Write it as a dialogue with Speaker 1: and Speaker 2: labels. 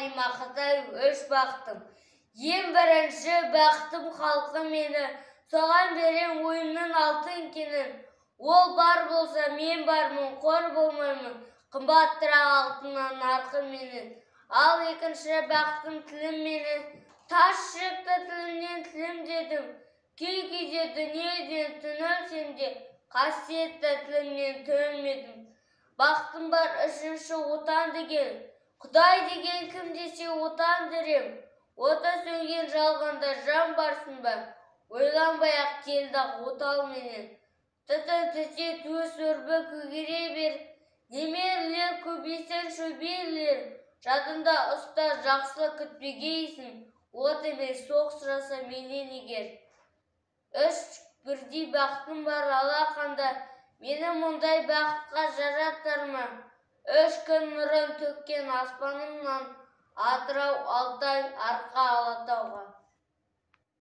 Speaker 1: қалимақыдай өш бақтым. Ең бірінші бақтым халқы мені, соған берем ойымның алтын кенін. Ол бар болса мен бармын, қор болмаймын, қымбаттырақ алтыннан нарқы менің. Ал екінші бақтым тілім мені, тас шықты тілімнен тілім дедім. Кей-кейде дүниеден түңілсем де, қасиетті тілімнен түңілмедім. Бақтым бар үшінші отан деген, Құдай деген кім десе отан дерем. Оты сөнген жалғанда жан барсын ба, ойланбай-ақ келді отал менен. Түтін түсе төс өрбі көгере бер, немерелер көбейсін шөберелер. Жадында ұста жақсы күтпегейсің, от емес соғыс жаса менен егер. Үш бірдей бақтым бар алақанда, мені мұндай бақытқа жаратар ма? Үш күн нұрын төккен аспанымнан, Атырау, Алтай, Арқа, Алатауға.